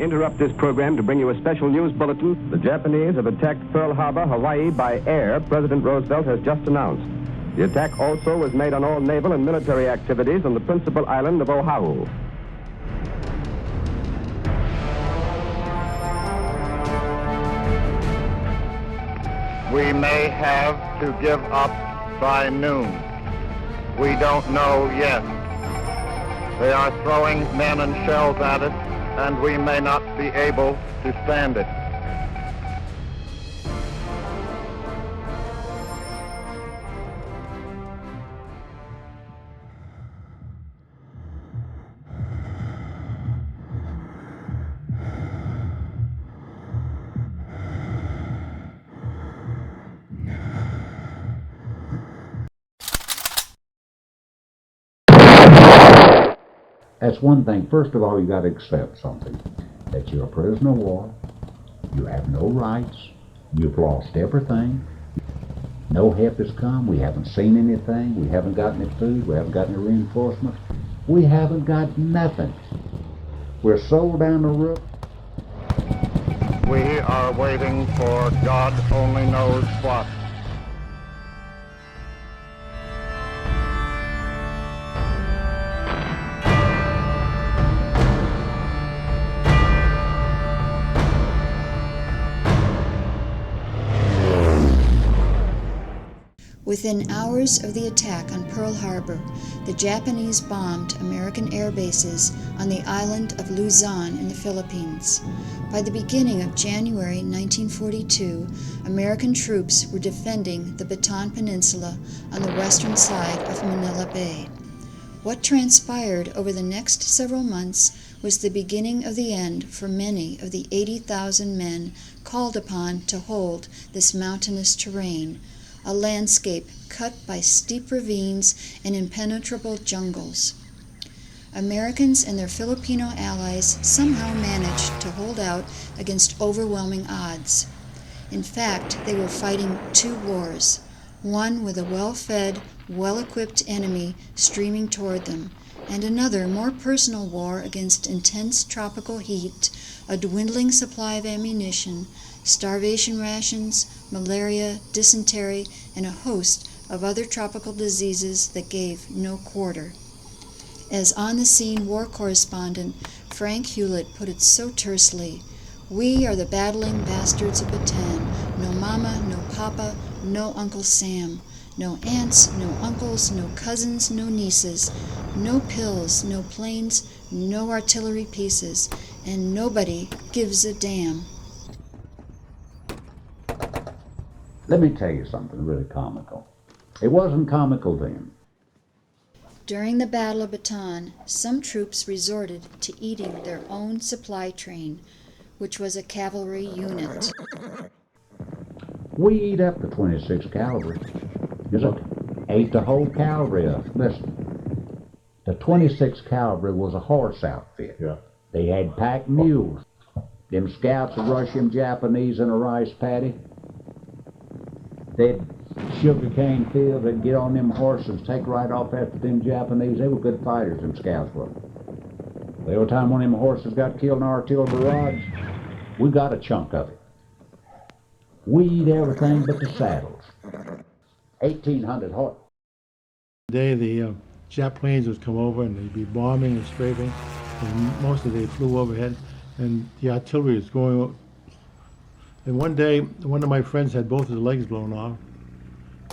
interrupt this program to bring you a special news bulletin. The Japanese have attacked Pearl Harbor, Hawaii by air, President Roosevelt has just announced. The attack also was made on all naval and military activities on the principal island of Oahu. We may have to give up by noon. We don't know yet. They are throwing men and shells at it, and we may not be able to stand it. That's one thing. First of all, you got to accept something. That you're a prisoner of war. You have no rights. You've lost everything. No help has come. We haven't seen anything. We haven't gotten any food. We haven't gotten any reinforcements. We haven't got nothing. We're sold down the roof. We are waiting for God only knows what. Within hours of the attack on Pearl Harbor, the Japanese bombed American air bases on the island of Luzon in the Philippines. By the beginning of January 1942, American troops were defending the Bataan Peninsula on the western side of Manila Bay. What transpired over the next several months was the beginning of the end for many of the 80,000 men called upon to hold this mountainous terrain, a landscape cut by steep ravines and impenetrable jungles. Americans and their Filipino allies somehow managed to hold out against overwhelming odds. In fact, they were fighting two wars, one with a well-fed, well-equipped enemy streaming toward them, and another more personal war against intense tropical heat, a dwindling supply of ammunition, starvation rations, malaria, dysentery, and a host of other tropical diseases that gave no quarter. As on-the-scene war correspondent Frank Hewlett put it so tersely, "We are the battling bastards of Bataan. No mama, no papa, no Uncle Sam. No aunts, no uncles, no cousins, no nieces. No pills, no planes, no artillery pieces. And nobody gives a damn." Let me tell you something really comical. It wasn't comical then. During the Battle of Bataan, some troops resorted to eating their own supply train, which was a cavalry unit. We eat up the 26th Cavalry. Is it? Ate the whole cavalry up. Listen, the 26th Cavalry was a horse outfit. Yeah. They had packed mules. Them scouts would rush them Japanese in a rice paddy. They'd sugarcane fields, they'd get on them horses, take right off after them Japanese. They were good fighters, them scouts were. The other time one of them horses got killed in our artillery barrage, we got a chunk of it. We eat everything but the saddles. 1,800 horses. Today the Jap planes would come over and they'd be bombing and strafing, and mostly they flew overhead, and the artillery was going. And one day, one of my friends had both his legs blown off,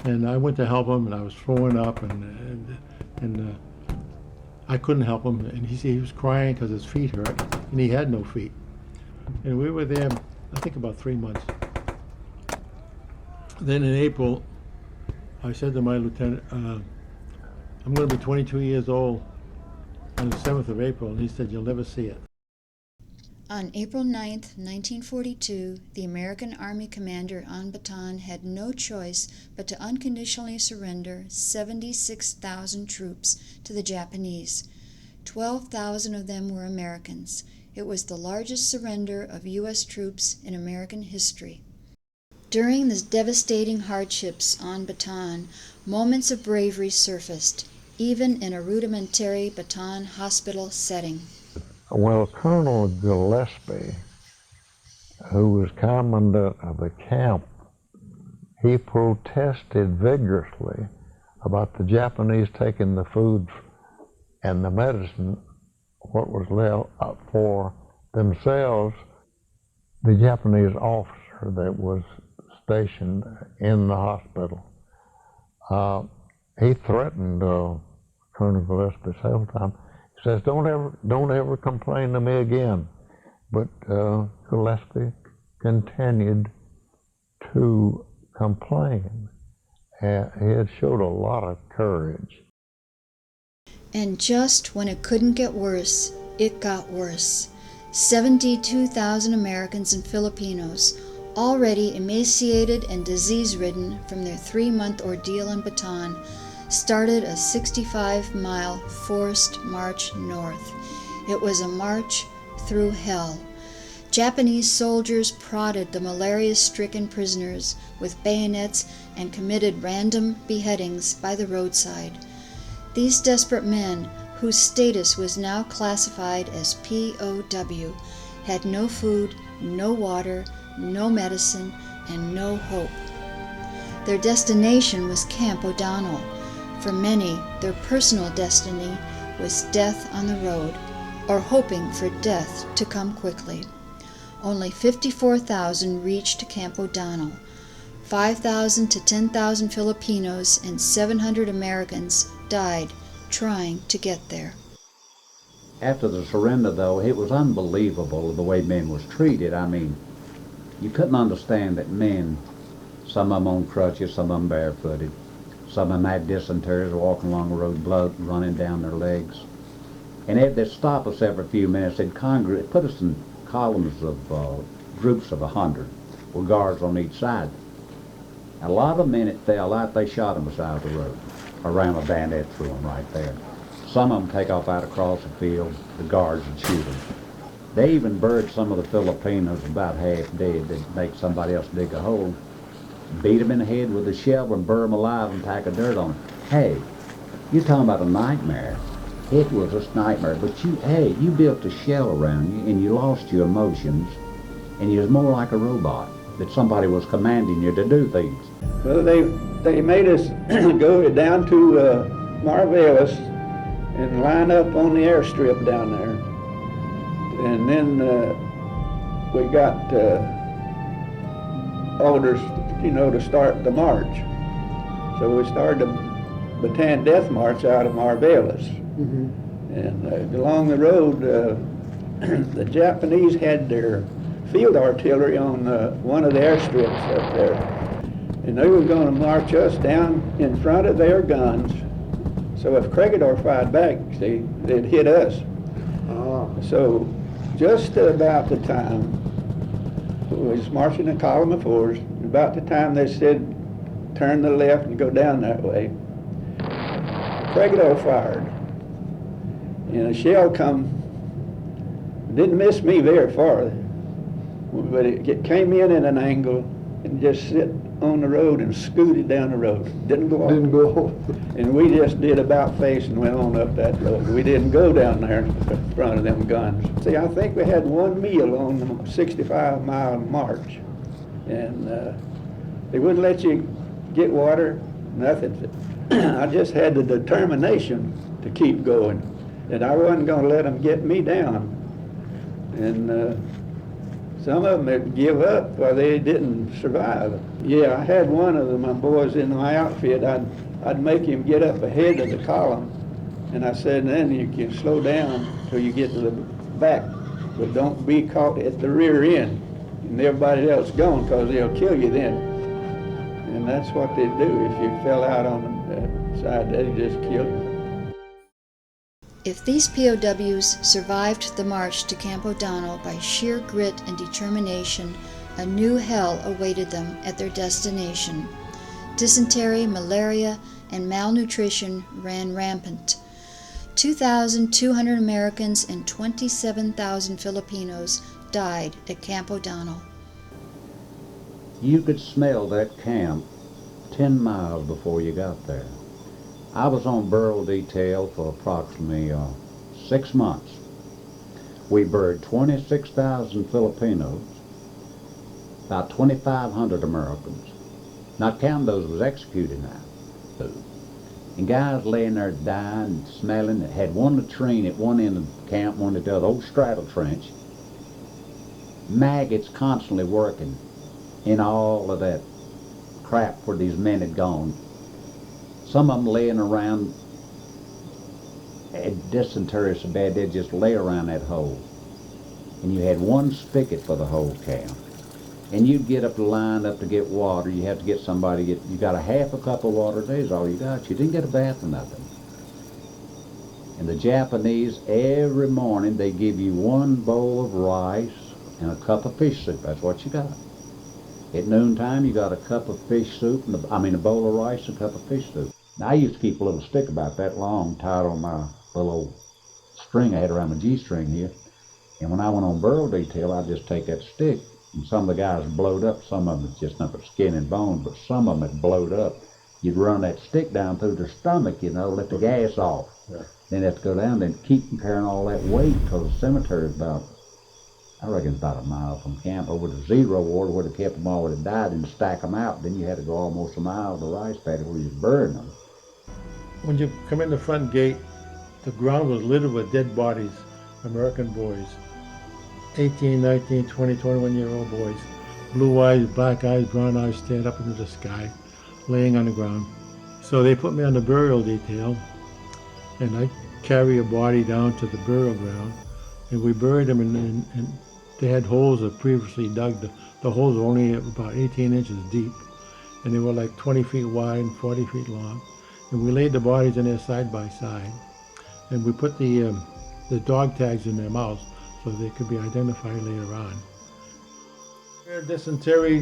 and I went to help him, and I was throwing up, and I couldn't help him, and he was crying because his feet hurt, and he had no feet. And we were there, I think, about 3 months. Then in April, I said to my lieutenant, "I'm going to be 22 years old on the 7th of April," and he said, "You'll never see it." On April 9, 1942, the American Army commander on Bataan had no choice but to unconditionally surrender 76,000 troops to the Japanese. 12,000 of them were Americans. It was the largest surrender of U.S. troops in American history. During the devastating hardships on Bataan, moments of bravery surfaced, even in a rudimentary Bataan hospital setting. Well, Colonel Gillespie, who was commandant of the camp, he protested vigorously about the Japanese taking the food and the medicine, what was left for themselves. The Japanese officer that was stationed in the hospital, he threatened Colonel Gillespie several times. He says, don't ever complain to me again. But Gillespie continued to complain. He had showed a lot of courage. And just when it couldn't get worse, it got worse. 72,000 Americans and Filipinos, already emaciated and disease-ridden from their 3-month ordeal in Bataan, started a 65-mile forced march north. It was a march through hell. Japanese soldiers prodded the malaria-stricken prisoners with bayonets and committed random beheadings by the roadside. These desperate men, whose status was now classified as POW, had no food, no water, no medicine, and no hope. Their destination was Camp O'Donnell. For many, their personal destiny was death on the road, or hoping for death to come quickly. Only 54,000 reached Camp O'Donnell. 5,000 to 10,000 Filipinos and 700 Americans died trying to get there. After the surrender, though, it was unbelievable the way men was treated. I mean, you couldn't understand that men, some of them on crutches, some of them barefooted, some of them had dysentery, walking along the road, blood running down their legs. And they'd stop us every few minutes. They'd congregate, put us in columns of groups of 100 with guards on each side. A lot of men, it fell out, they shot them beside the road, or ran a bayonet through them right there. Some of them take off out across the field, the guards would shoot them. They even buried some of the Filipinos about half dead. They'd make somebody else dig a hole, beat them in the head with a shovel and bury them alive and pack of dirt on them. Hey, you're talking about a nightmare. It was a nightmare, but you built a shell around you and you lost your emotions and you was more like a robot, that somebody was commanding you to do things. Well, they made us go down to Marvelis and line up on the airstrip down there. And then we got orders, to start the march. So we started the Bataan Death March out of Marvelis. And along the road, the Japanese had their field artillery on one of the airstrips up there. And they were going to march us down in front of their guns. So if Craigidor fired back, they'd hit us. So just about the time, we was marching a column of fours, about the time they said, turn to the left and go down that way, Craigidor fired. And a shell didn't miss me very far, but it came in at an angle and just sit on the road and scooted down the road. Didn't go off. And we just did about face and went on up that road. We didn't go down there in front of them guns. See, I think we had one meal on the 65-mile march. And they wouldn't let you get water, nothing. I just had the determination to keep going. And I wasn't going to let them get me down. And some of them would give up or they didn't survive. Yeah, I had one of my boys in my outfit. I'd make him get up ahead of the column. And I said, then you can slow down till you get to the back, but don't be caught at the rear end. And everybody else gone, because they'll kill you then. And that's what they do. If you fell out on the side, they just kill you. If these POWs survived the march to Camp O'Donnell by sheer grit and determination, a new hell awaited them at their destination. Dysentery, malaria, and malnutrition ran rampant. 2,200 Americans and 27,000 Filipinos died at Camp O'Donnell. You could smell that camp 10 miles before you got there. I was on burial detail for approximately 6 months. We buried 26,000 Filipinos, about 2,500 Americans, not counting those was executed now. And guys laying there dying, smelling. It had one latrine at one end of the camp, one at the other, old straddle trench. Maggots constantly working in all of that crap where these men had gone. Some of them laying around, had dysentery so bad they'd just lay around that hole. And you had one spigot for the whole camp. And you'd get up the line up to get water. You have to get somebody, you got a half a cup of water a day is all you got. You didn't get a bath or nothing. And the Japanese, every morning, they give you one bowl of rice and a cup of fish soup. That's what you got. At noontime, you got a cup of fish soup, and a bowl of rice and a cup of fish soup. Now, I used to keep a little stick about that long tied on my little old string I had around my G-string here. And when I went on burial detail, I'd just take that stick. And some of the guys blowed up. Some of them was just nothing but skin and bones, but some of them had blowed up. You'd run that stick down through their stomach, let the gas off. Yeah. Then have to go down and keep them carrying all that weight, because the cemetery is about, I reckon it's about a mile from camp over to Zero Ward where they kept them all that died and stack them out. Then you had to go almost a mile to the rice paddy where you was burying them. When you come in the front gate, the ground was littered with dead bodies, American boys. 18, 19, 20, 21-year-old boys. Blue eyes, black eyes, brown eyes, stand up into the sky, laying on the ground. So they put me on the burial detail, and I carry a body down to the burial ground, and we buried them, and they had holes that previously dug. The holes were only about 18 inches deep, and they were like 20 feet wide and 40 feet long. And we laid the bodies in there side by side, and we put the dog tags in their mouths so they could be identified later on. Dysentery,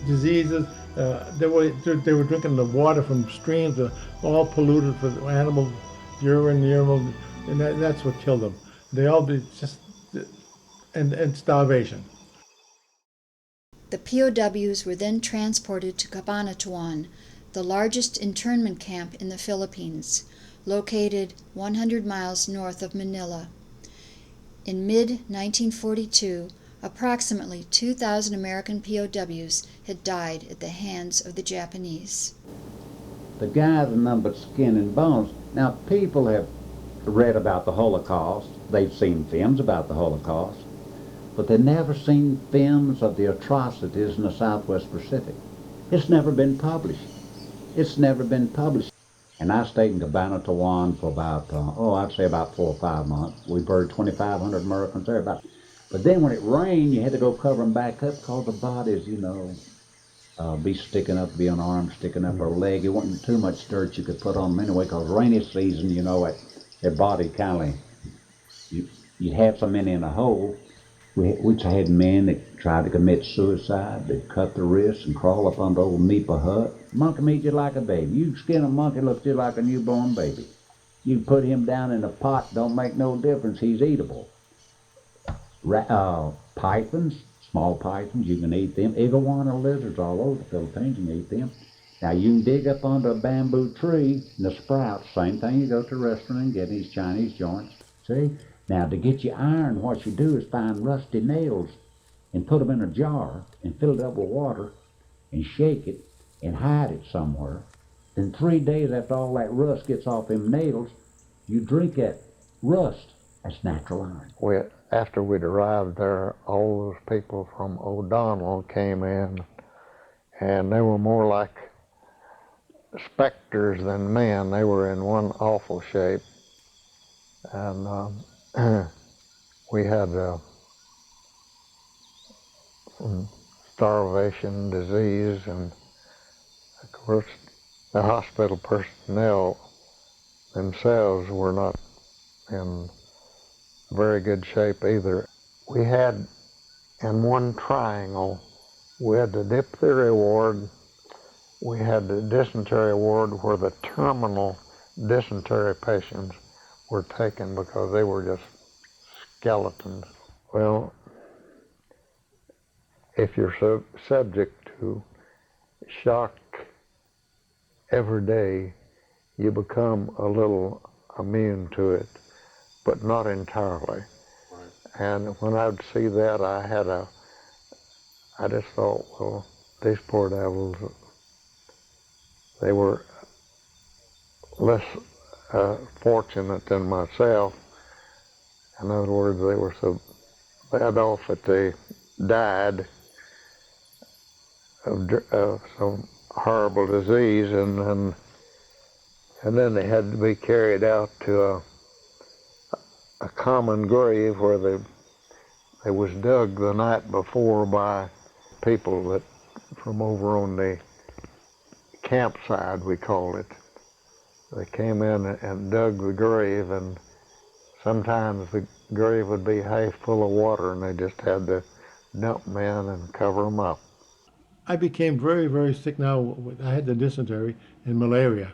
diseases, they were drinking the water from streams, all polluted for animal urine, and that's what killed them. They all did just, and starvation. The POWs were then transported to Cabana II, the largest internment camp in the Philippines, located 100 miles north of Manila. In mid-1942, approximately 2,000 American POWs had died at the hands of the Japanese. The guys are nothing but skin and bones. Now, people have read about the Holocaust. They've seen films about the Holocaust, but they've never seen films of the atrocities in the Southwest Pacific. It's never been published. It's never been published. And I stayed in Cabana II for about, I'd say about 4 or 5 months. We buried 2,500 Americans there. But then when it rained, you had to go cover them back up because the bodies, be sticking up, be on arms sticking up, or leg. It wasn't too much dirt you could put on them anyway, because rainy season, their body kind of, you'd have so many in a hole. We had men that tried to commit suicide. They'd cut their wrists and crawl up under old Nipa hut. Monkey meat just like a baby. You skin a monkey, looks just like a newborn baby. You put him down in a pot, don't make no difference. He's eatable. Pythons, small pythons, you can eat them. Iguana lizards all over the Philippines, you can eat them. Now you can dig up under a bamboo tree and the sprouts, same thing. You go to a restaurant and get these Chinese joints. See? Now to get your iron, what you do is find rusty nails and put them in a jar and fill it up with water and shake it and hide it somewhere. Then 3 days after all that rust gets off them nails, you drink that rust. That's natural iron. After we'd arrived there, all those people from O'Donnell came in, and they were more like specters than men. They were in one awful shape. And we had starvation, disease, and of course the hospital personnel themselves were not in very good shape either. We had in one triangle, we had the diphtheria ward, we had the dysentery ward where the terminal dysentery patients were taken because they were just skeletons. Well, if you're subject to shock every day, you become a little immune to it, but not entirely. Right. And when I'd see that, I just thought, well, these poor devils, they were less fortunate than myself. In other words, they were so bad off that they died of some horrible disease, and then they had to be carried out to a common grave where they was dug the night before by people that from over on the campsite, we called it. They came in and dug the grave, and sometimes the grave would be half full of water, and they just had to dump them in and cover them up. I became very, very sick now. I had the dysentery and malaria.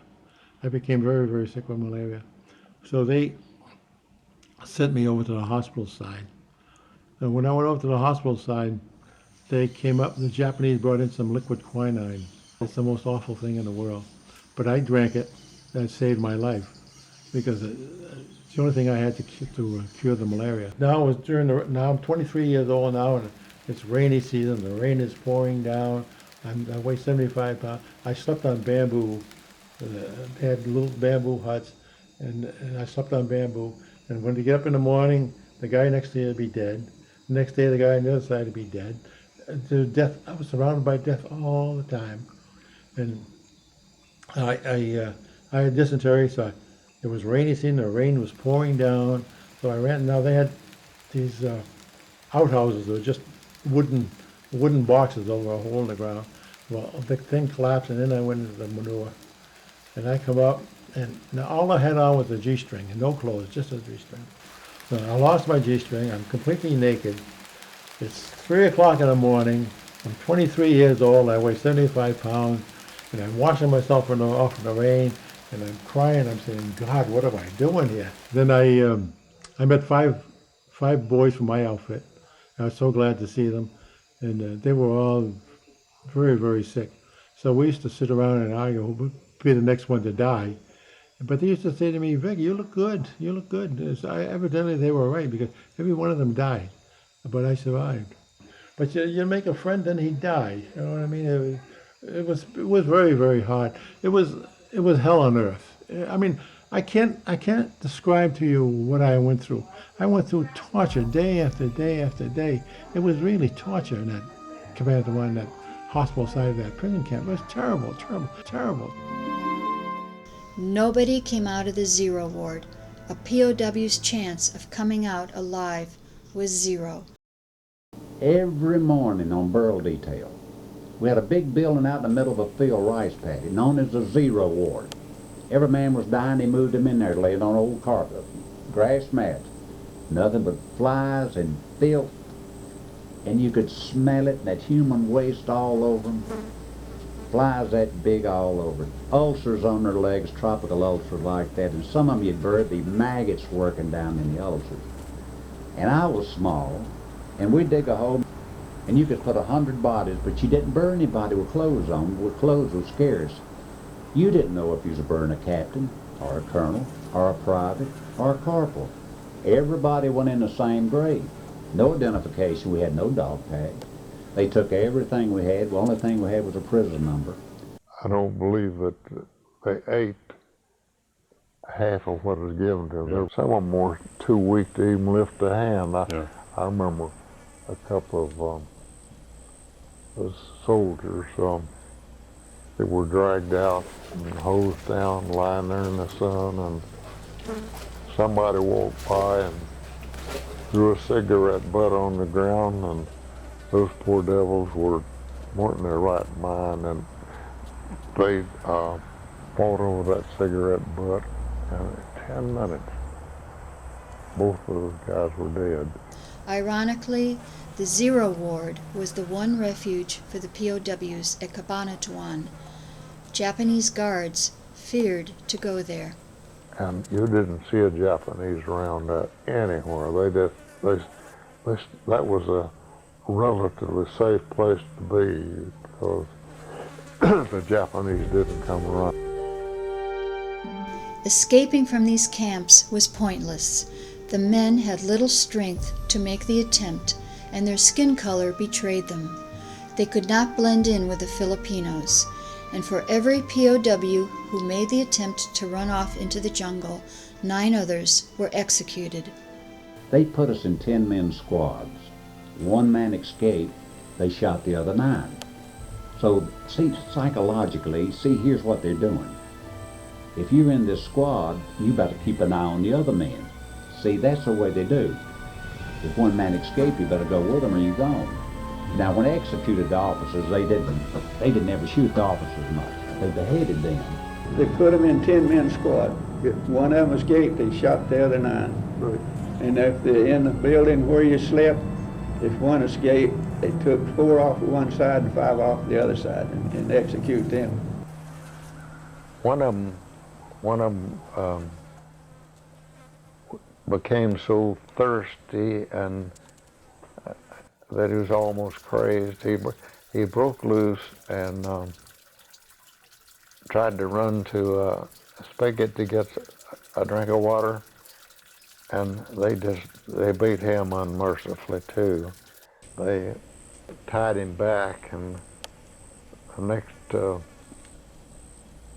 I became very, very sick with malaria. So they sent me over to the hospital side. And when I went over to the hospital side, they came up, the Japanese brought in some liquid quinine. It's the most awful thing in the world. But I drank it, and it saved my life, because it's the only thing I had to cure the malaria. Now I'm 23 years old now, and it's rainy season. The rain is pouring down. I weigh 75 pounds. I slept on bamboo. They had little bamboo huts, and I slept on bamboo. And when you get up in the morning, the guy next to you would be dead. The next day, the guy on the other side would be dead. To death, I was surrounded by death all the time. And I had dysentery, so it was rainy season. The rain was pouring down. So I ran. Now they had these outhouses. They were just wooden boxes over a hole in the ground. Well, the thing collapsed, and then I went into the manure. And I come up, and now all I had on was a G-string and no clothes, just a G-string. So I lost my G-string. I'm completely naked. It's 3 o'clock in the morning. I'm 23 years old. I weigh 75 pounds, and I'm washing myself off in the rain, and I'm crying. I'm saying, God, what am I doing here? Then I met five boys from my outfit. I was so glad to see them, and they were all very, very sick. So we used to sit around and argue who would be the next one to die. But they used to say to me, Vic, you look good. You look good. Evidently they were right, because every one of them died. But I survived. But you make a friend, and he died. You know what I mean? It was very, very hard. It was hell on earth. I mean, I can't describe to you what I went through. I went through torture day after day after day. It was really torture in that Cabana II, that hospital side of that prison camp. It was terrible, terrible, terrible. Nobody came out of the zero ward. A POW's chance of coming out alive was zero. Every morning on Burl Detail, we had a big building out in the middle of a field rice paddy, known as the zero ward. Every man was dying, they moved him in there, laid on old carpet, grass mats, nothing but flies and filth, and you could smell it, that human waste all over them. Flies that big all over. Ulcers on their legs, tropical ulcers like that, and some of them you'd bury the maggots working down in the ulcers. And I was small, and we'd dig a hole, and you could put 100 bodies, but you didn't burn anybody with clothes on. With clothes was scarce. You didn't know if you was burning a captain, or a colonel, or a private, or a corporal. Everybody went in the same grave. No identification. We had no dog tags. They took everything we had. The only thing we had was a prison number. I don't believe that they ate half of what was given to them. Yeah. Some of them were too weak to even lift a hand. I remember a couple of those soldiers that were dragged out and hosed down, lying there in the sun, and somebody walked by and threw a cigarette butt on the ground, and those poor devils weren't in their right mind, and they fought over that cigarette butt, and in 10 minutes, both of those guys were dead. Ironically, the zero ward was the one refuge for the POWs at Cabana II. Japanese guards feared to go there. And you didn't see a Japanese around anywhere. That was a relatively safe place to be, because the Japanese didn't come around. Escaping from these camps was pointless. The men had little strength to make the attempt, and their skin color betrayed them. They could not blend in with the Filipinos, and for every POW who made the attempt to run off into the jungle, 9 others were executed. They put us in 10-man squads. One man escaped, they shot the other 9. So, see, psychologically, here's what they're doing. If you're in this squad, you better keep an eye on the other men. See, that's the way they do. If one man escaped, you better go with them or you're gone. Now, when they executed the officers, they didn't ever shoot the officers much. They beheaded them. They put them in 10-man squad. If one of them escaped, they shot the other 9. Right. And if they're in the building where you slept, if one escaped, they took 4 off of one side and 5 off the other side and execute them. One of them became so thirsty and that he was almost crazed. He broke loose and tried to run to a spigot to get a drink of water, and they beat him unmercifully too. They tied him back, and the next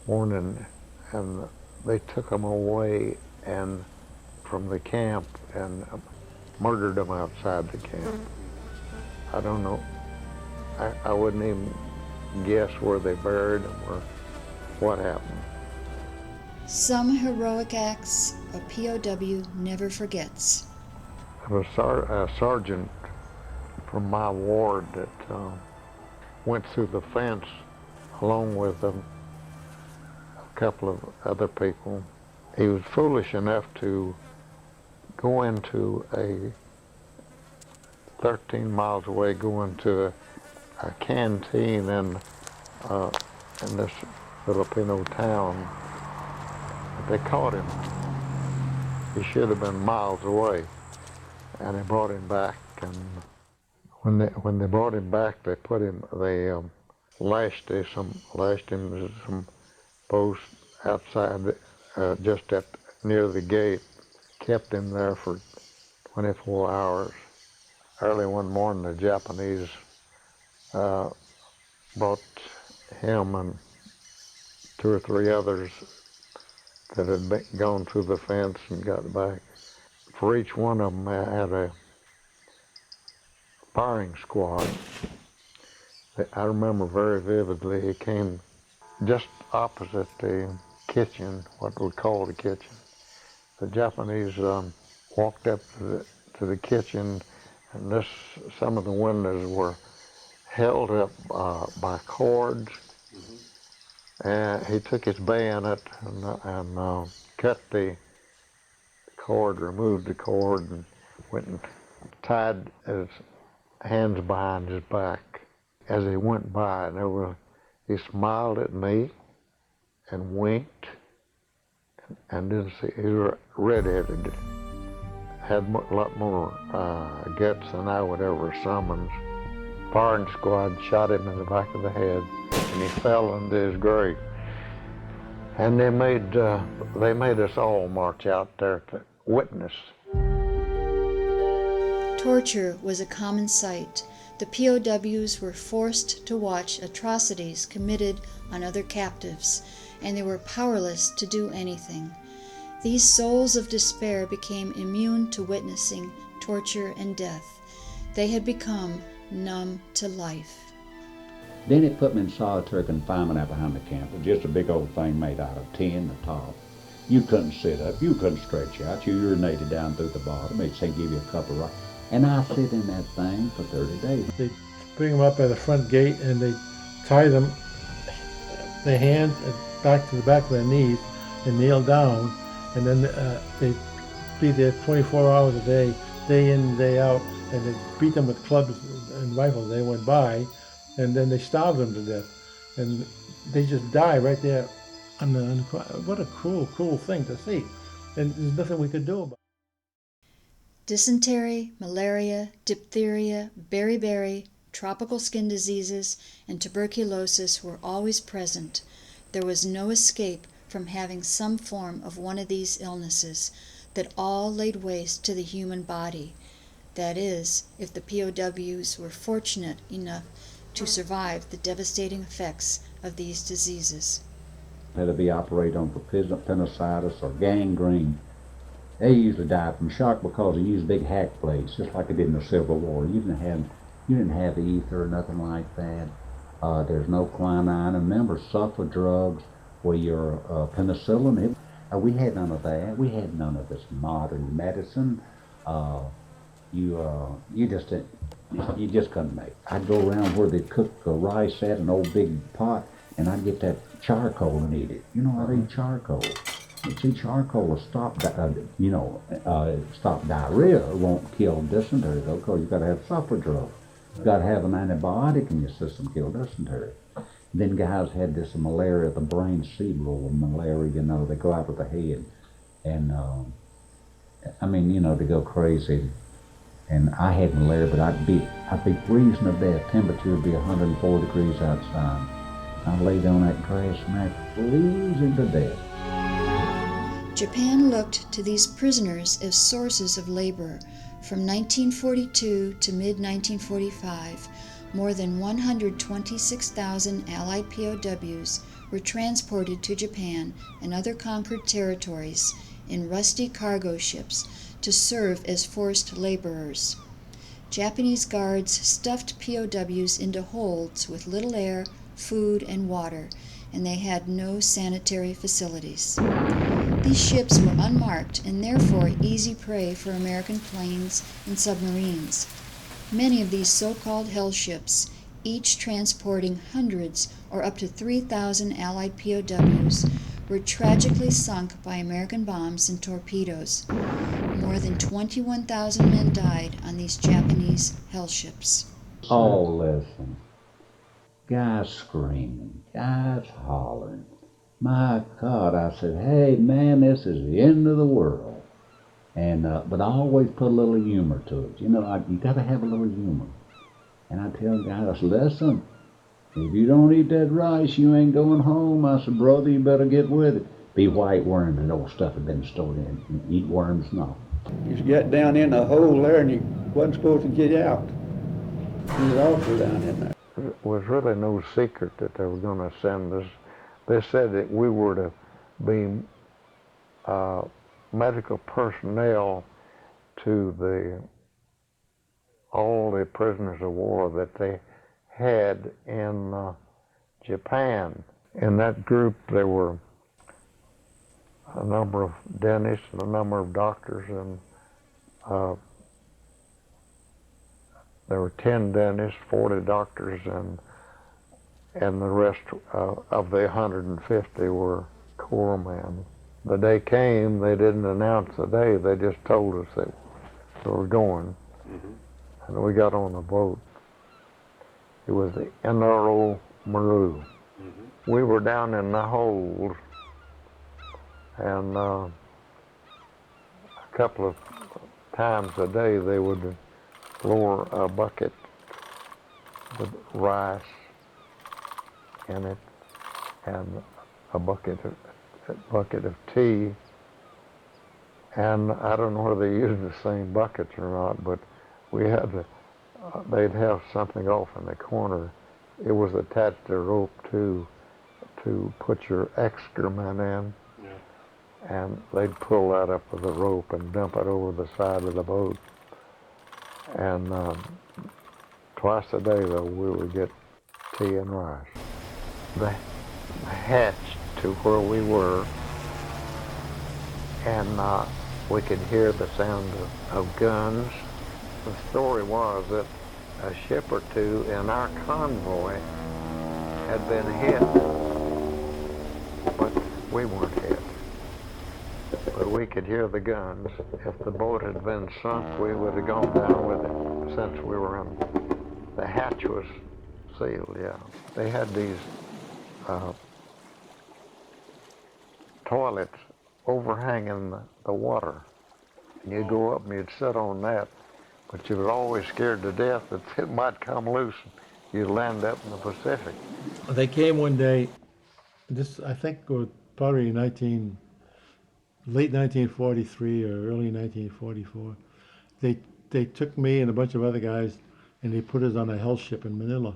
morning, and they took him away and from the camp and murdered him outside the camp. I don't know. I wouldn't even guess where they buried him or what happened. Some heroic acts a POW never forgets. There was a sergeant from my ward that went through the fence along with a couple of other people. He was foolish enough to go into 13 miles away, go into a canteen in this Filipino town. They caught him. He should have been miles away, and they brought him back. And when they brought him back, they lashed him to some posts outside, just near the gate. Kept him there for 24 hours. Early one morning, the Japanese brought him and 2 or 3 others that had gone through the fence and got back. For each one of them, I had a firing squad. I remember very vividly, he came just opposite the kitchen, what we call the kitchen. The Japanese walked up to the kitchen, and some of the windows were held up by cords. And he took his bayonet and cut the cord, removed the cord, and went and tied his hands behind his back. As he went by, he smiled at me and winked, and didn't see. He was red-headed, had a lot more guts than I would ever summon. Firing squad shot him in the back of the head, and he fell into his grave. And they made us all march out there to witness. Torture was a common sight. The POWs were forced to watch atrocities committed on other captives, and they were powerless to do anything. These souls of despair became immune to witnessing torture and death. They had become numb to life. Then they put me in solitary confinement out behind the camp. It was just a big old thing made out of tin, the top. You couldn't sit up, you couldn't stretch out, you urinated down through the bottom. They'd say give you a cup of rice. And I sit in that thing for 30 days. They bring them up at the front gate and they tie them, their hands back to the back of their knees and kneel down, and then they be there 24 hours a day in and day out, and they beat them with clubs and rifles. They went by, and then they starved them to death, and they just die right there. What a cruel thing to see, and there's nothing we could do about it. Dysentery, malaria, diphtheria, beriberi, tropical skin diseases, and tuberculosis were always present. There was no escape from having some form of one of these illnesses. that all laid waste to the human body. That is, if the POWs were fortunate enough to survive the devastating effects of these diseases. Had to be operated on for appendicitis or gangrene. They usually died from shock because they used big hack blades, just like they did in the Civil War. You didn't have ether or nothing like that. There's no quinine. And remember, sulfa drugs where your penicillin. We had none of that. We had none of this modern medicine. You just couldn't make it. I'd go around where they cook rice at an old big pot, and I'd get that charcoal and eat it. You know, I'd eat charcoal. You see, charcoal will stop, stop diarrhea. It won't kill dysentery though, because you've got to have sulfa drugs. You've got to have an antibiotic in your system to kill dysentery. Then guys had this malaria, the brain seed rule of malaria, you know, they go out of the head. And, they go crazy. And I had malaria, but I'd be freezing to death. Temperature would be 104 degrees outside. I'd lay down that grass mat, freezing to death. Japan looked to these prisoners as sources of labor. From 1942 to mid-1945, more than 126,000 Allied POWs were transported to Japan and other conquered territories in rusty cargo ships to serve as forced laborers. Japanese guards stuffed POWs into holds with little air, food, and water, and they had no sanitary facilities. These ships were unmarked and therefore easy prey for American planes and submarines. Many of these so-called hell ships, each transporting hundreds or up to 3,000 Allied POWs, were tragically sunk by American bombs and torpedoes. More than 21,000 men died on these Japanese hell ships. Oh, listen. Guys screaming, guys hollering. My God, I said, hey man, this is the end of the world. And but I always put a little humor to it. You know, you got to have a little humor. And I tell guys, listen, if you don't eat that rice, you ain't going home. I said, brother, you better get with it. Be white worms and old stuff had been stored in. Eat worms, no. You got down in the hole there and you wasn't supposed to get out. You was also down in there. It was really no secret that they were going to send us. They said that we were to be medical personnel to all the prisoners of war that they had in Japan. In that group, there were a number of dentists and a number of doctors, and there were 10 dentists, 40 doctors, and the rest of the 150 were corpsmen. The day came, they didn't announce the day, they just told us that they were going. Mm-hmm. And we got on a boat. It was the NRO Maru. Mm-hmm. We were down in the hold, and a couple of times a day they would lower a bucket with rice in it and a bucket of tea. And I don't know whether they used the same buckets or not, but we had to, they'd have something off in the corner. It was attached to a rope to put your excrement in. Yeah. And they'd pull that up with a rope and dump it over the side of the boat. And twice a day, though, we would get tea and rice. The hatch to where we were, and we could hear the sound of guns. The story was that a ship or two in our convoy had been hit, but we weren't hit. But we could hear the guns. If the boat had been sunk, we would have gone down with it, since we were in, the hatch was sealed, yeah. They had these toilets overhanging the water. And you'd go up and you'd sit on that, but you were always scared to death that it might come loose and you'd land up in the Pacific. They came one day, this I think was probably late 1943 or early 1944. They took me and a bunch of other guys and they put us on a hell ship in Manila.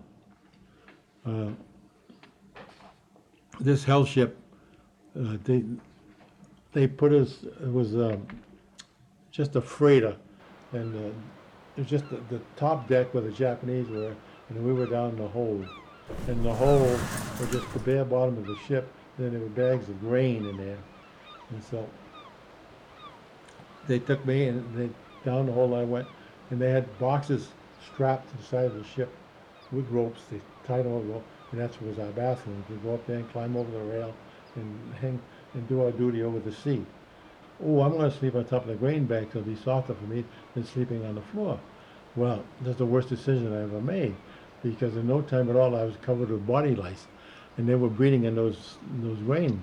This hell ship, they put us, it was just a freighter, and it was just the top deck where the Japanese were, and we were down in the hold. And the hold was just the bare bottom of the ship, and then there were bags of grain in there. And so they took me and down the hole I went, and they had boxes strapped to the side of the ship with ropes. They tied all the rope, and that was our bathroom. We go up there and climb over the rail and hang and do our duty over the sea. Oh, I'm going to sleep on top of the grain bag so it'll be softer for me than sleeping on the floor. Well, that's the worst decision I ever made, because in no time at all I was covered with body lice, and they were breeding in those grains.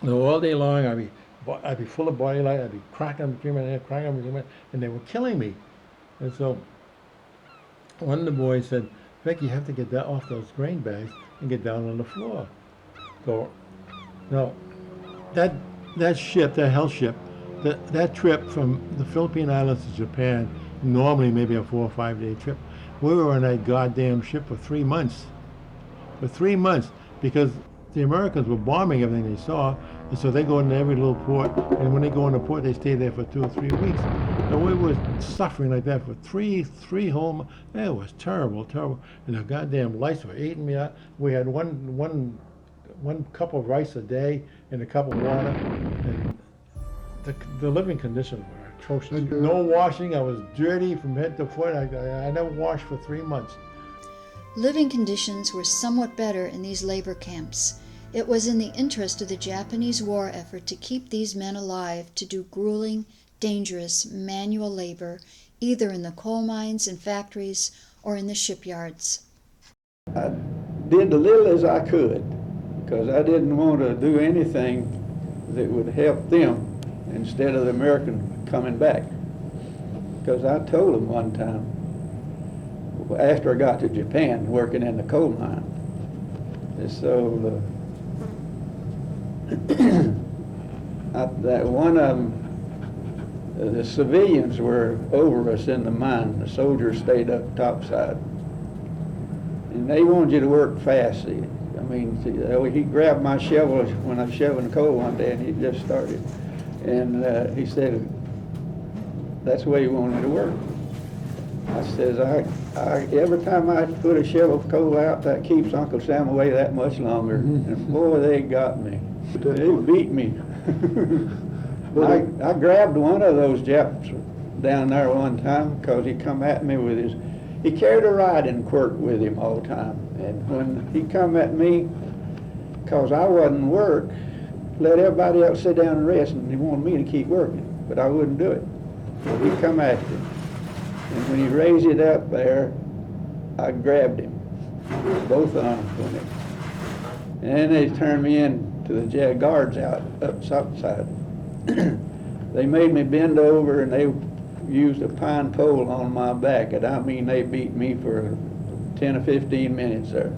So all day long I'd be full of body lice. I'd be cracking between my head, cracking between my head, and they were killing me. And so one of the boys said, "Vic, you have to get that off those grain bags and get down on the floor." So now that ship, that hell ship, that trip from the Philippine Islands to Japan, normally maybe a 4 or 5 day trip, we were on that goddamn ship for 3 months. For 3 months, because the Americans were bombing everything they saw, and so they go into every little port, and when they go into port, they stay there for 2 or 3 weeks. And we were suffering like that for three whole months. It was terrible, terrible. And the goddamn lice were eating me out. We had one cup of rice a day and a cup of water, and the living conditions were atrocious. No washing. I was dirty from head to foot. I never washed for 3 months. Living conditions were somewhat better in these labor camps. It was in the interest of the Japanese war effort to keep these men alive to do grueling, dangerous manual labor, either in the coal mines and factories or in the shipyards. I did the little as I could, because I didn't want to do anything that would help them instead of the American coming back. Because I told them one time, after I got to Japan, working in the coal mine, and so that one of them, the civilians were over us in the mine. The soldiers stayed up topside, and they wanted you to work fast. I mean, he grabbed my shovel when I was shoveling coal one day, and he just started. And he said, that's the way he wanted to work. I says, every time I put a shovel of coal out, that keeps Uncle Sam away that much longer. And boy, they got me. They beat me. I grabbed one of those Japs down there one time because he come at me with he carried a riding quirt with him all the time. And when he come at me, because I wasn't work, let everybody else sit down and rest, and he wanted me to keep working, but I wouldn't do it. So he come at me. And when he raised it up there, I grabbed him, both arms on him. And they turned me in to the guards out outside. They made me bend over, and they used a pine pole on my back, and I mean they beat me for 10 or 15 minutes there.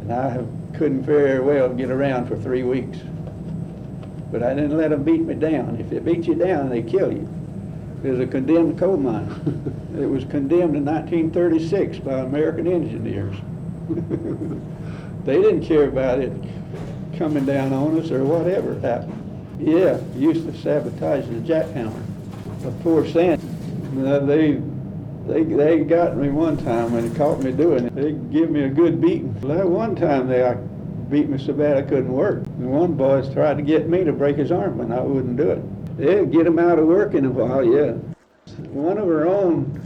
And I couldn't very well get around for 3 weeks. But I didn't let them beat me down. If they beat you down, they kill you. It was a condemned coal mine. It was condemned in 1936 by American engineers. They didn't care about it coming down on us or whatever happened. Yeah, used to sabotage the jackhammer. The poor Sandy. They got me one time when they caught me doing it. They give me a good beating. That one time they beat me so bad I couldn't work. And one boy tried to get me to break his arm, and I wouldn't do it. They'd get him out of work in a while, yeah. One of our own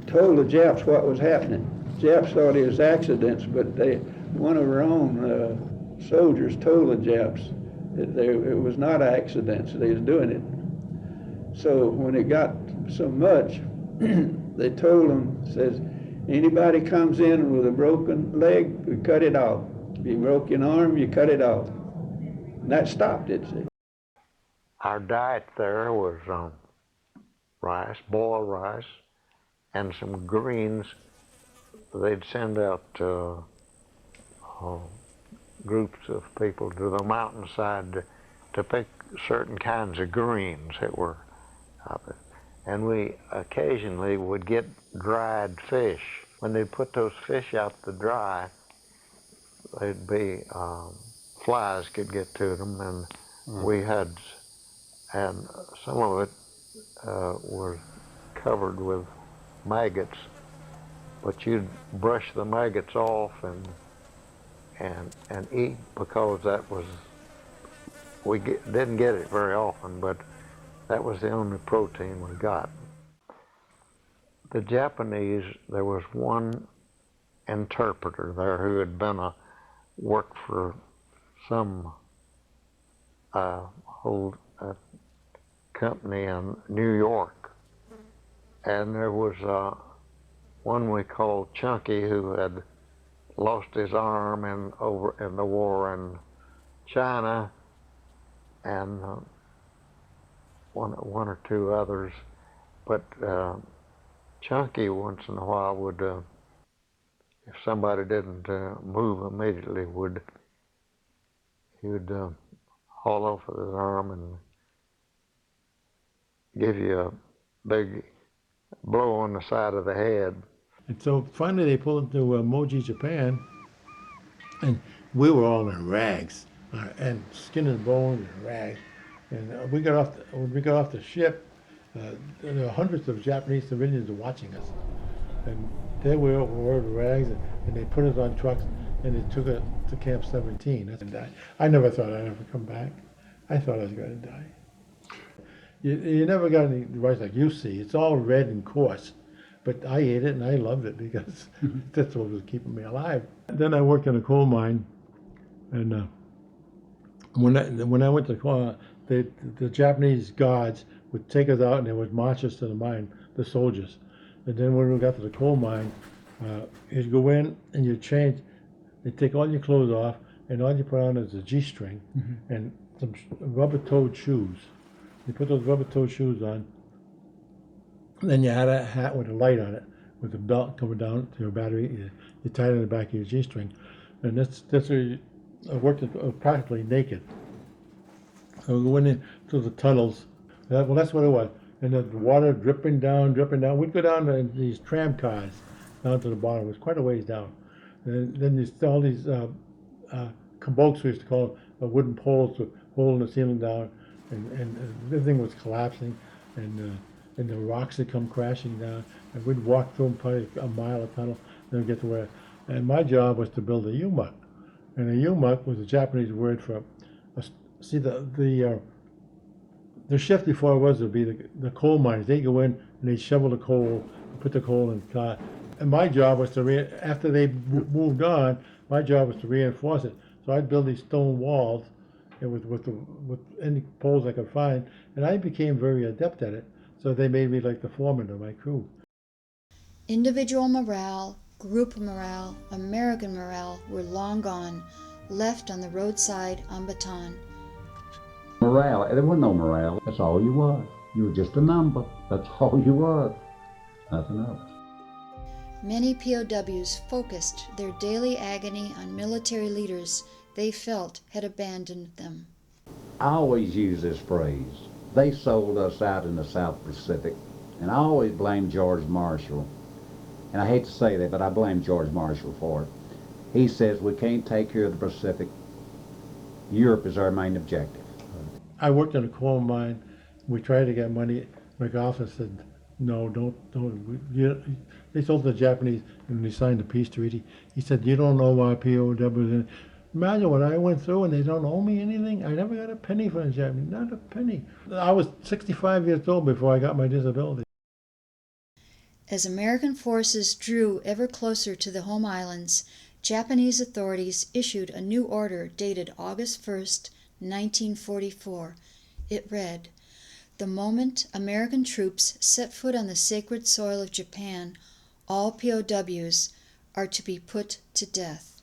told the Japs what was happening. Japs thought it was accidents, but one of our own soldiers told the Japs that it was not accidents, they was doing it. So when it got so much, they told them, says, anybody comes in with a broken leg, we cut it off. If you broke your arm, you cut it off. And that stopped it, see. Our diet there was rice, boiled rice, and some greens. They'd send out groups of people to the mountainside to pick certain kinds of greens that were out there. And we occasionally would get dried fish. When they put those fish out to dry, they'd be, flies could get to them, and we had, and some of it was covered with maggots, but you'd brush the maggots off and eat, because that was, didn't get it very often, but that was the only protein we got. The Japanese, there was one interpreter there who had been worked for some whole company in New York, and there was one we called Chunky who had lost his arm in the war in China, and one or two others, but Chunky once in a while would, if somebody didn't move immediately, he would haul off with his arm and give you a big blow on the side of the head. And so finally they pulled into Moji, Japan, and we were all in rags, and skin and bones and rags. And when we got off the ship, there were hundreds of Japanese civilians watching us, and they were in rags, and they put us on trucks, and they took us to Camp 17. I never thought I'd ever come back. I thought I was going to die. You never got any rice like you see. It's all red and coarse, but I ate it and I loved it because that's what was keeping me alive. Then I worked in a coal mine, and when I went to the coal, the Japanese guards would take us out and they would march us to the mine, the soldiers. And then when we got to the coal mine, you'd go in and you'd change. They'd take all your clothes off, and all you put on is a G-string and some rubber-toed shoes. You put those rubber-toed shoes on, and then you had a hat with a light on it, with a belt coming down to your battery. You tied it in the back of your G-string, and that's where I worked practically naked. So we went into the tunnels. Well, that's what it was. And the water dripping down. We'd go down in these tram cars down to the bottom. It was quite a ways down. And then there's all these kabokes, we used to call them, wooden poles with holding the ceiling down, and everything was collapsing, and the rocks had come crashing down. And we'd walk through them probably a mile of tunnel, then we'd get to where. And my job was to build a yumuk. And a yumuk was a Japanese word for, see the shift before would be the coal mines. They go in and they shovel the coal, put the coal in the car. And my job was to, after they moved on, my job was to reinforce it. So I'd build these stone walls with any poles I could find, and I became very adept at it. So they made me like the foreman of my crew. Individual morale, group morale, American morale were long gone, left on the roadside on Bataan. Morale, there was no morale. That's all you was. You were just a number. That's all you was. Nothing else. Many POWs focused their daily agony on military leaders they felt had abandoned them. I always use this phrase. They sold us out in the South Pacific, and I always blame George Marshall. And I hate to say that, but I blame George Marshall for it. He says we can't take care of the Pacific. Europe is our main objective. I worked in a coal mine. We tried to get money. MacArthur said, no, don't. They sold to the Japanese when they signed the peace treaty. He said, you don't know why POWs. Imagine what I went through and they don't owe me anything. I never got a penny from the Japanese, not a penny. I was 65 years old before I got my disability. As American forces drew ever closer to the home islands, Japanese authorities issued a new order dated August 1st, 1944. It read, "The moment American troops set foot on the sacred soil of Japan, all POWs are to be put to death."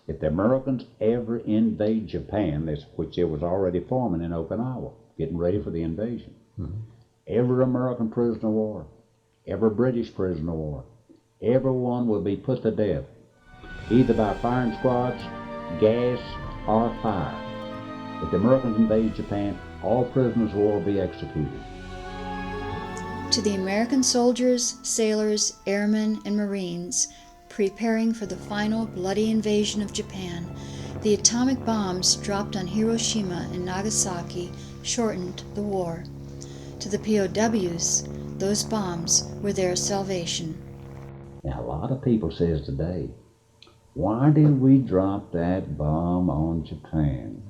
If the Americans ever invade Japan, which it was already forming in Okinawa, getting ready for the invasion, every American prisoner of war, every British prisoner of war, everyone will be put to death, either by firing squads, gas, or fire. If the Americans invade Japan, all prisoners of war will be executed. To the American soldiers, sailors, airmen, and Marines preparing for the final bloody invasion of Japan, the atomic bombs dropped on Hiroshima and Nagasaki shortened the war. To the POWs, those bombs were their salvation. Now, a lot of people says today, why did we drop that bomb on Japan?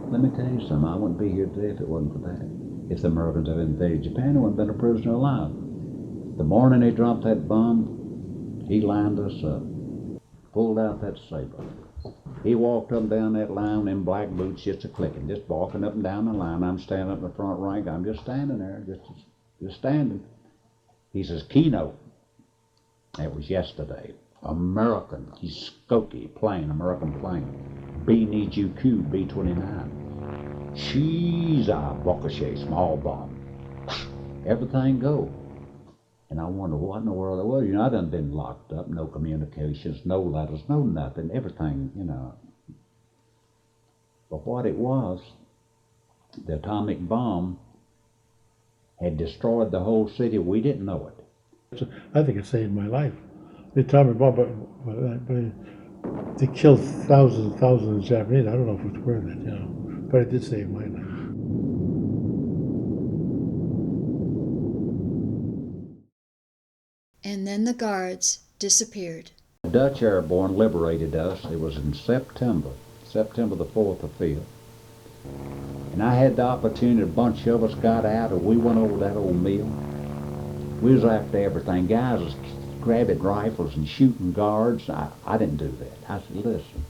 Let me tell you something, I wouldn't be here today if it wasn't for that. If the Americans had invaded Japan, there wouldn't have been a prisoner alive. The morning they dropped that bomb, he lined us up, pulled out that saber. He walked up and down that line in black boots, just a-clicking, just walking up and down the line. I'm standing up in the front rank. I'm just standing there, just standing. He says, "Keynote." That was yesterday. American, he's Skokie plane, American plane. B-NEGQ, B-29. She's a Bokashi, small bomb. Everything go. And I wonder what in the world it was. You know, I done been locked up, no communications, no letters, no nothing, everything, you know. But what it was, the atomic bomb had destroyed the whole city. We didn't know it. I think it saved my life. The atomic bomb, but they killed thousands and thousands of Japanese. I don't know if it's worth it, you know, but it did save my life. And then the guards disappeared. The Dutch Airborne liberated us. It was in September the 4th or 5th. And I had the opportunity, a bunch of us got out and we went over that old mill. We was after everything. Guys was grabbing rifles and shooting guards. I didn't do that. I said, listen,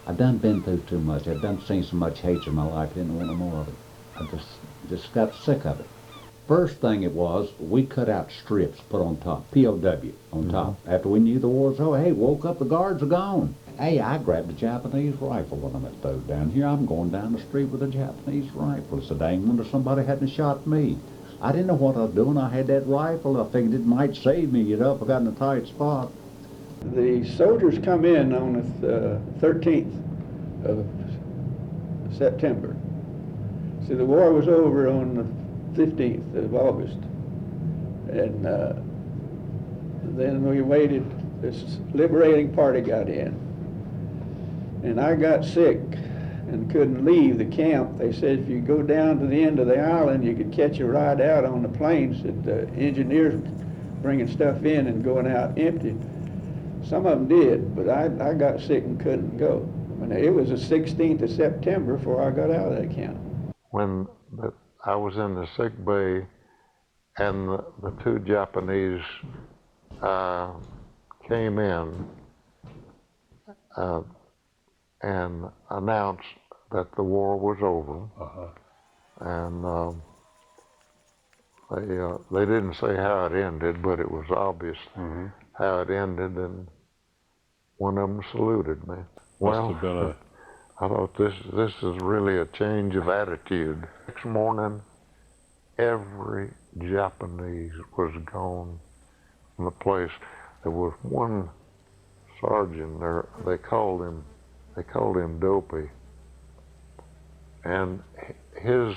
I done been through too much. I done seen so much hate in my life. I didn't want no more of it. I just got sick of it. First thing it was, we cut out strips, put on top, POW on top. After we knew the war was over, hey, woke up, the guards are gone. Hey, I grabbed a Japanese rifle when I'm at those down here. I'm going down the street with a Japanese rifle. It's a dang wonder somebody hadn't shot me. I didn't know what I was doing. I had that rifle. I figured it might save me, you know, if I got in a tight spot. The soldiers come in on the 13th of September. See, the war was over on the 15th of August. And then we waited, this liberating party got in. And I got sick and couldn't leave the camp. They said if you go down to the end of the island, you could catch a ride out on the planes that the engineers bringing stuff in and going out empty. Some of them did, but I got sick and couldn't go. And it was the 16th of September before I got out of that camp. When I was in the sick bay and the two Japanese came in and announced that the war was over. And they didn't say how it ended, but it was obvious how it ended, and one of them saluted me. Must have been a... I thought this is really a change of attitude. Next morning, every Japanese was gone from the place. There was one sergeant there. They called him Dopey, and his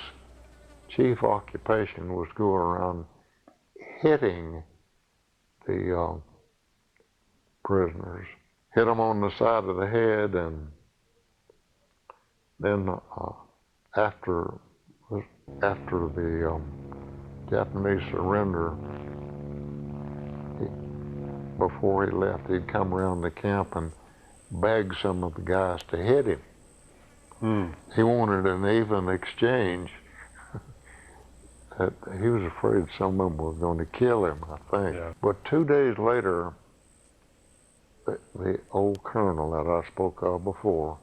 chief occupation was go around hitting the prisoners, hit them on the side of the head, and then after the Japanese surrender, before he left, he'd come around the camp and beg some of the guys to hit him. He wanted an even exchange. That he was afraid some of them were going to kill him, I think. Yeah. But 2 days later, the old colonel that I spoke of before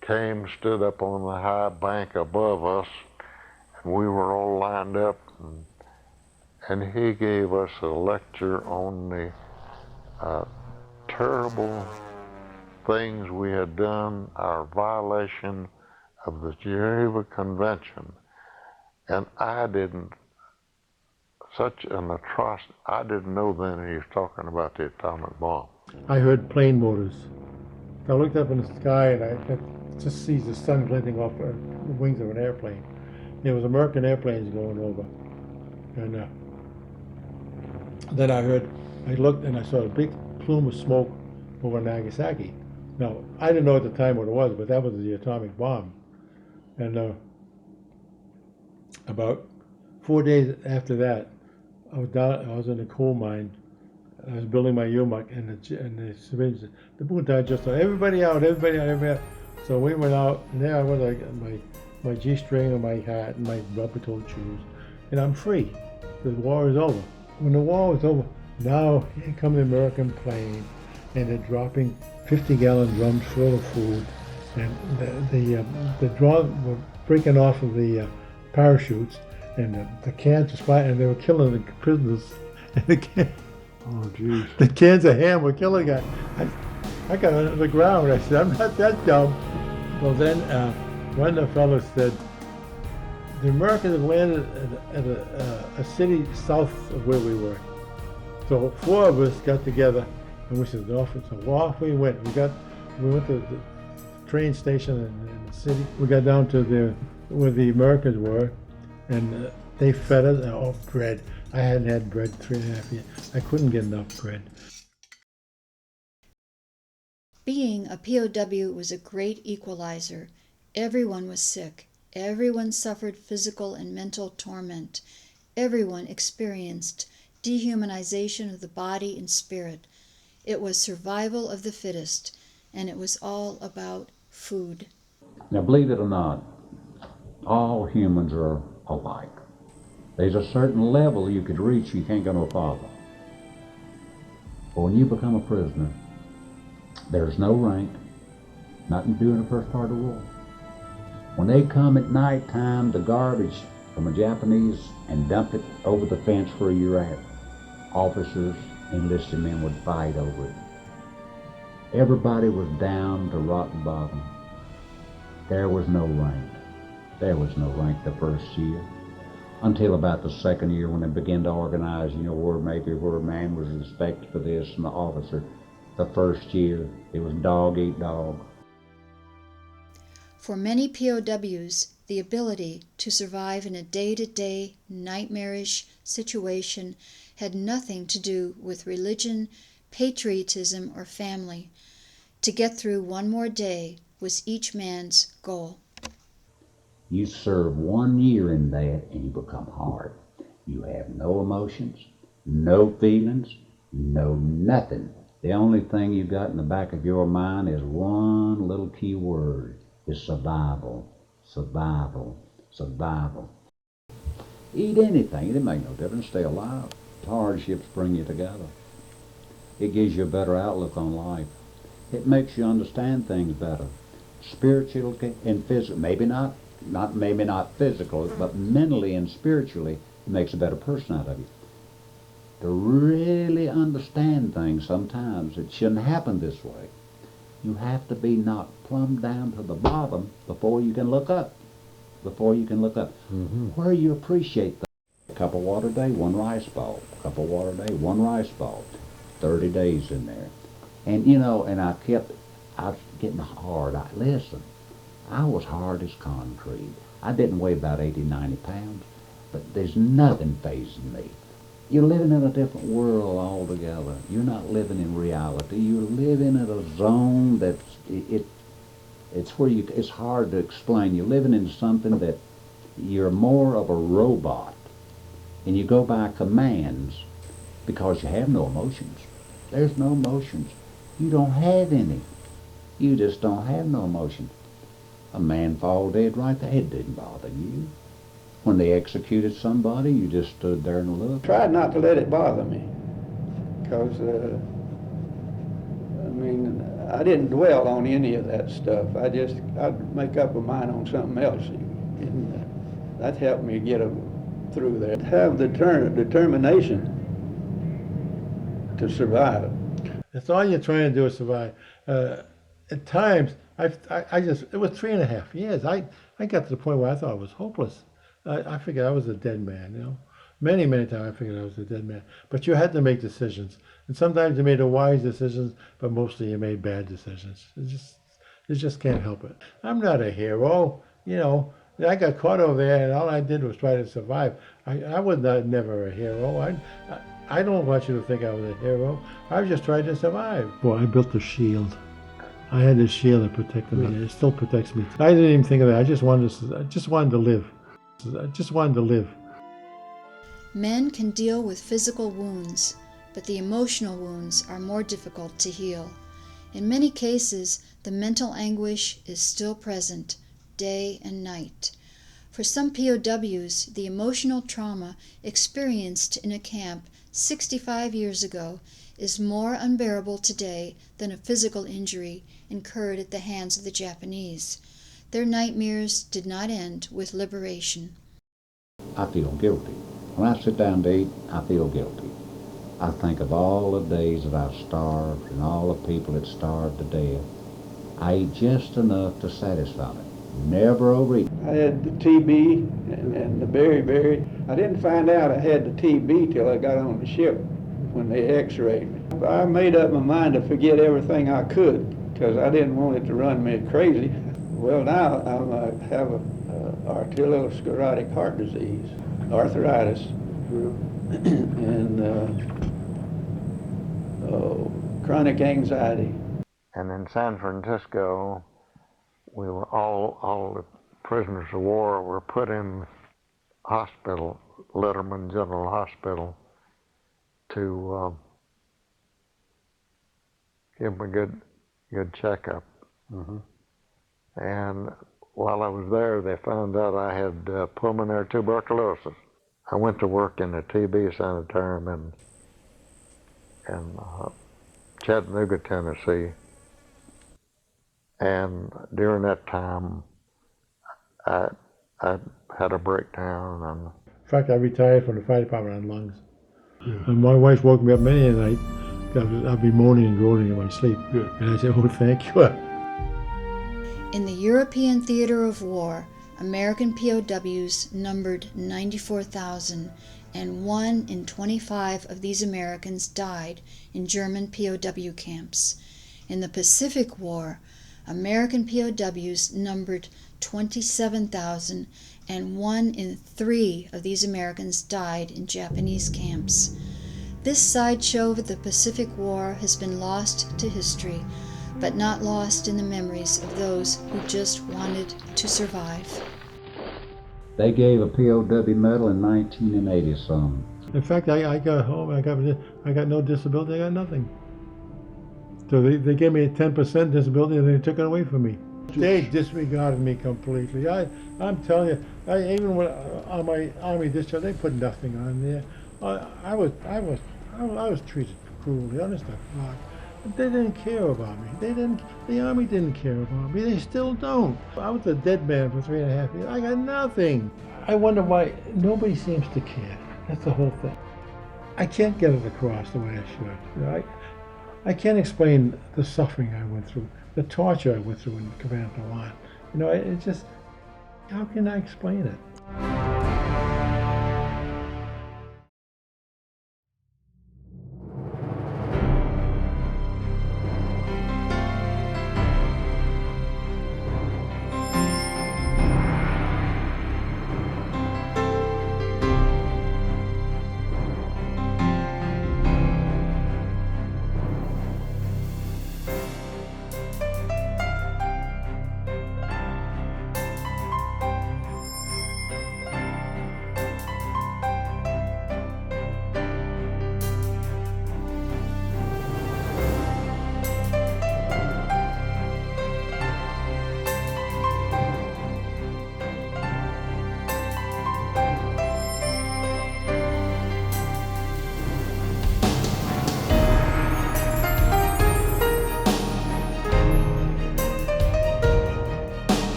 came, stood up on the high bank above us, and we were all lined up, and he gave us a lecture on the terrible things we had done, our violation of the Geneva Convention. And I didn't, such an atrocity, I didn't know then he was talking about the atomic bomb. I heard plane motors. I looked up in the sky and just sees the sun glinting off the wings of an airplane. There was American airplanes going over, and then I looked and I saw a big plume of smoke over Nagasaki. Now, I didn't know at the time what it was, but that was the atomic bomb. And about 4 days after that, I was in a coal mine. I was building my UMUC, and the civilians, the Bataan just told everybody out, everybody out, everybody out. So we went out, and there I was, I got my G-string and my hat and my rubber-toed shoes, and I'm free. The war is over. When the war was over, now here come the American plane, and they're dropping 50-gallon drums full of food, and the drums were breaking off of the parachutes, and the cans were flying, and they were killing the prisoners. And Oh, geez. the cans of ham were killing guys. I got on the ground. I said, I'm not that dumb. Well, then one of the fellows said, the Americans have landed at a city south of where we were. So 4 of us got together, and we said, off we went. We went to the train station in the city. We got down to where the Americans were, and they fed us bread. I hadn't had bread 3.5 years. I couldn't get enough bread. Being a POW was a great equalizer. Everyone was sick. Everyone suffered physical and mental torment. Everyone experienced dehumanization of the body and spirit. It was survival of the fittest, and it was all about food. Now, believe it or not, all humans are alike. There's a certain level you could reach, you can't go no farther. But when you become a prisoner, there's no rank, nothing to do in the first part of the war. When they come at night time, the garbage from the Japanese, and dump it over the fence where you're at, officers, enlisted men would fight over it. Everybody was down to rock bottom. There was no rank. There was no rank the first year. Until about the second year when they began to organize, where a man was respected for this and the officer. The first year, it was dog eat dog. For many POWs, the ability to survive in a day-to-day, nightmarish situation had nothing to do with religion, patriotism, or family. To get through one more day was each man's goal. You serve 1 year in that and you become hard. You have no emotions, no feelings, no nothing. The only thing you got in the back of your mind is one little key word, is survival, survival, survival. Eat anything, it make no difference, stay alive. Hardships bring you together. It gives you a better outlook on life. It makes you understand things better. Spiritual and physical, maybe not physical, but mentally and spiritually, it makes a better person out of you. To really understand things sometimes, it shouldn't happen this way. You have to be knocked plumb down to the bottom before you can look up. Before you can look up. Mm-hmm. Where you appreciate things. A cup of water a day, 1 rice ball. A cup of water a day, 1 rice ball. 30 days in there. And I was getting hard. Listen, I was hard as concrete. I didn't weigh about 80, 90 pounds, but there's nothing fazing me. You're living in a different world altogether. You're not living in reality. You're living in a zone that's, it's where it's hard to explain. You're living in something that you're more of a robot, and you go by commands because you have no emotions. There's no emotions. You don't have any. You just don't have no emotion. A man fall dead right there, it didn't bother you. When they executed somebody, you just stood there and looked. Tried not to let it bother me, because I didn't dwell on any of that stuff. I'd make up a mind on something else, and that helped me get through there. Have the determination to survive. That's all you're trying to do is survive. At times, it was 3.5 years. I got to the point where I thought I was hopeless. I figured I was a dead man, Many, many times I figured I was a dead man. But you had to make decisions. And sometimes you made the wise decisions, but mostly you made bad decisions. You just can't help it. I'm not a hero, you know. I got caught over there, and all I did was try to survive. I was never a hero. I don't want you to think I was a hero. I was just trying to survive. Well, I built a shield. I had this shield that protected me. It still protects me. I didn't even think of that. I just wanted to live. I just wanted to live. Men can deal with physical wounds, but the emotional wounds are more difficult to heal. In many cases, the mental anguish is still present, day and night. For some POWs, the emotional trauma experienced in a camp 65 years ago is more unbearable today than a physical injury incurred at the hands of the Japanese. Their nightmares did not end with liberation. I feel guilty. When I sit down to eat, I feel guilty. I think of all the days that I've starved and all the people that starved to death. I ate just enough to satisfy me. Never overeat. I had the TB and the beriberi. I didn't find out I had the TB till I got on the ship when they x-rayed me. I made up my mind to forget everything I could because I didn't want it to run me crazy. Well, now I have arteriosclerotic heart disease, arthritis, and chronic anxiety. And in San Francisco, we were all the prisoners of war were put in hospital, Letterman General Hospital, to give them a good checkup. Mm-hmm. And while I was there, they found out I had pulmonary tuberculosis. I went to work in a TB sanitarium in Chattanooga, Tennessee. And during that time, I had a breakdown. And in fact, I retired from the fire department on lungs. Yeah. And my wife woke me up many a night. I'd be moaning and groaning in my sleep. Yeah. And I said, oh, thank you. In the European theater of war, American POWs numbered 94,000, and 1 in 25 of these Americans died in German POW camps. In the Pacific War, American POWs numbered 27,000, and 1 in 3 of these Americans died in Japanese camps. This sideshow of the Pacific War has been lost to history, but not lost in the memories of those who just wanted to survive. They gave a POW medal in 1980-some. In fact, I got home, I got no disability, I got nothing. So they gave me a 10% disability and they took it away from me. They disregarded me completely. I'm telling you, even when on my Army discharge, they put nothing on there. I was treated cruelly, honest to God. They didn't care about me. The Army didn't care about me. They still don't. I was a dead man for 3.5 years. I got nothing. I wonder why nobody seems to care. That's the whole thing. I can't get it across the way I should. You know, I can't explain the suffering I went through, the torture I went through in Cabana II. You know, it just, how can I explain it?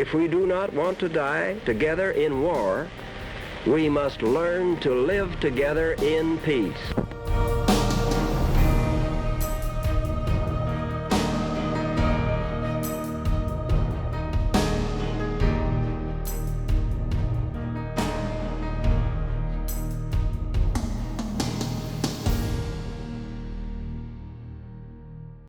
If we do not want to die together in war, we must learn to live together in peace.